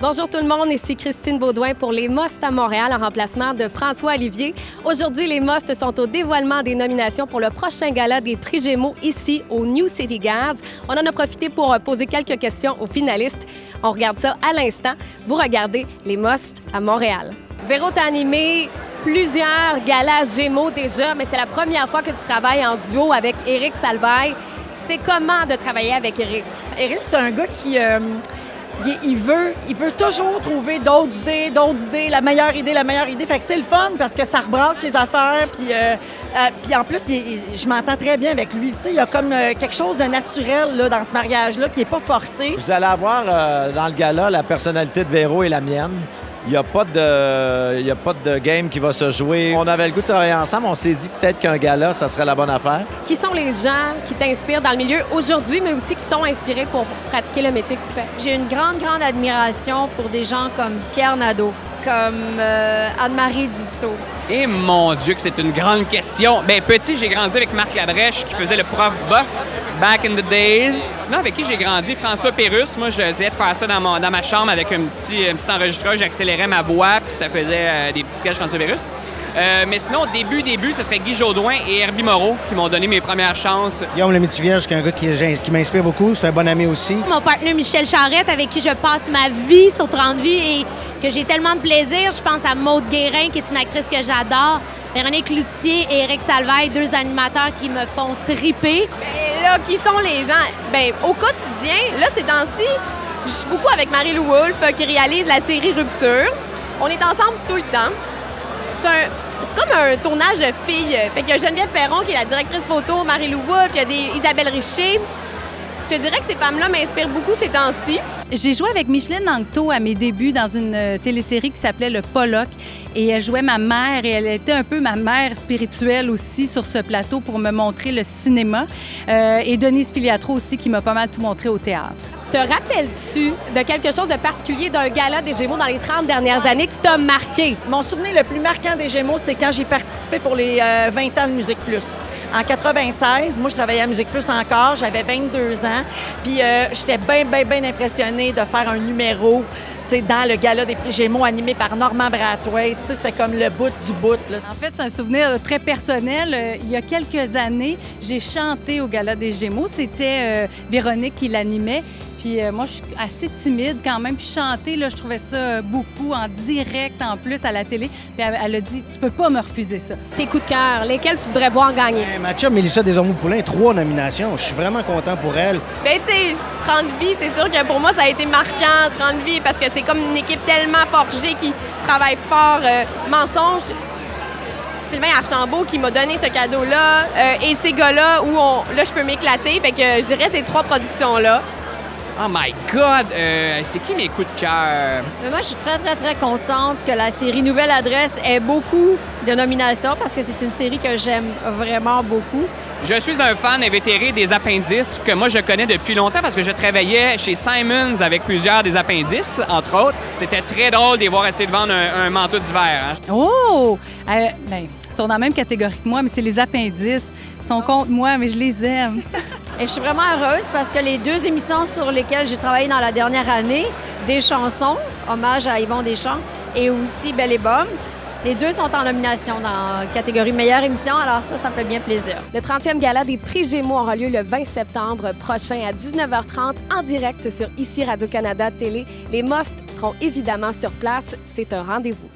Bonjour tout le monde, ici Christine Baudouin pour les Most à Montréal en remplacement de François Olivier. Aujourd'hui, les Most sont au dévoilement des nominations pour le prochain gala des prix Gémeaux ici au New City Gas. On en a profité pour poser quelques questions aux finalistes. On regarde ça à l'instant. Vous regardez les Most à Montréal. Véro, t'as animé plusieurs galas Gémeaux déjà, mais c'est la première fois que tu travailles en duo avec Éric Salvaille. C'est comment de travailler avec Éric? Éric, c'est un gars qui... il veut toujours trouver d'autres idées, la meilleure idée. Fait que c'est le fun parce que ça rebrasse les affaires. Puis en plus, je m'entends très bien avec lui. Tu sais, il y a comme quelque chose de naturel là, dans ce mariage-là qui n'est pas forcé. Vous allez avoir dans le gala la personnalité de Véro et la mienne. Il n'y a pas de game qui va se jouer. On avait le goût de travailler ensemble. On s'est dit peut-être qu'un gala, ça serait la bonne affaire. Qui sont les gens qui t'inspirent dans le milieu aujourd'hui, mais aussi qui t'ont inspiré pour pratiquer le métier que tu fais? J'ai une grande admiration pour des gens comme Pierre Nadeau, comme Anne-Marie Dussault. Et mon Dieu que c'est une grande question. Bien, petit, j'ai grandi avec Marc Labrèche qui faisait le prof bof back in the days. Sinon, avec qui j'ai grandi, François Pérusse. Moi, j'essayais de faire ça dans ma chambre avec un petit enregistreur. J'accélérais ma voix, puis ça faisait des petits sketchs François Pérusse. Mais sinon, début, ce serait Guy Jodoin et Herbie Moreau qui m'ont donné mes premières chances. Guillaume Lemaitre-Vierge, qui est un gars qui m'inspire beaucoup. C'est un bon ami aussi. Mon partenaire Michel Charette, avec qui je passe ma vie sur 30 vies et que j'ai tellement de plaisir. Je pense à Maude Guérin, qui est une actrice que j'adore. Véronique Cloutier et Éric Salvaille, deux animateurs qui me font triper. Ben là, qui sont les gens? Bien, au quotidien, là, ces temps-ci, je suis beaucoup avec Marie-Lou Wolfe qui réalise la série Rupture. On est ensemble tout le temps. C'est comme un tournage de filles. Fait qu'il y a Geneviève Perron qui est la directrice photo, Marie-Lou Wolfe, il y a Isabelle Richer. Je te dirais que ces femmes-là m'inspirent beaucoup ces temps-ci. J'ai joué avec Micheline Anctot à mes débuts dans une télésérie qui s'appelait Le Pollock. Et elle jouait ma mère et elle était un peu ma mère spirituelle aussi sur ce plateau pour me montrer le cinéma. Et Denise Filiatro aussi qui m'a pas mal tout montré au théâtre. Te rappelles-tu de quelque chose de particulier d'un gala des Gémeaux dans les 30 dernières années qui t'a marqué? Mon souvenir le plus marquant des Gémeaux, c'est quand j'ai participé pour les 20 ans de Musique Plus. En 96, moi, je travaillais à Musique Plus encore, j'avais 22 ans. Puis j'étais bien impressionnée de faire un numéro dans le gala des prix Gémeaux animé par Normand Brathwaite. C'était comme le bout du bout. Là. En fait, c'est un souvenir très personnel. Il y a quelques années, j'ai chanté au gala des Gémeaux. C'était Véronique qui l'animait. Puis moi, je suis assez timide quand même. Puis chanter, là, je trouvais ça beaucoup en direct en plus à la télé. Puis elle a dit, tu peux pas me refuser ça. Tes coups de cœur, lesquels tu voudrais voir gagner? Ma chum Mélissa Desormeaux-Poulain, 3 nominations. Je suis vraiment content pour elle. Bien, tu sais, 30 vies, c'est sûr que pour moi, ça a été marquant, 30 vies, parce que c'est comme une équipe tellement forgée qui travaille fort. Mensonge, Sylvain Archambault qui m'a donné ce cadeau-là. Et ces gars-là où là, je peux m'éclater. Fait que je dirais ces 3 productions-là. Oh my God! C'est qui mes coups de cœur? Mais moi, je suis très contente que la série Nouvelle Adresse ait beaucoup de nominations parce que c'est une série que j'aime vraiment beaucoup. Je suis un fan invétéré des appendices que moi, je connais depuis longtemps parce que je travaillais chez Simons avec plusieurs des appendices, entre autres. C'était très drôle de les voir essayer de vendre un manteau d'hiver. Hein? Oh! Ils sont dans la même catégorie que moi, mais c'est les appendices. Ils sont contre moi, mais je les aime. Et je suis vraiment heureuse parce que les 2 émissions sur lesquelles j'ai travaillé dans la dernière année, Des chansons, hommage à Yvon Deschamps, et aussi Belle et Bomme, les 2 sont en nomination dans la catégorie meilleure émission, alors ça me fait bien plaisir. Le 30e gala des prix Gémeaux aura lieu le 20 septembre prochain à 19h30 en direct sur ICI Radio-Canada Télé. Les Most seront évidemment sur place. C'est un rendez-vous.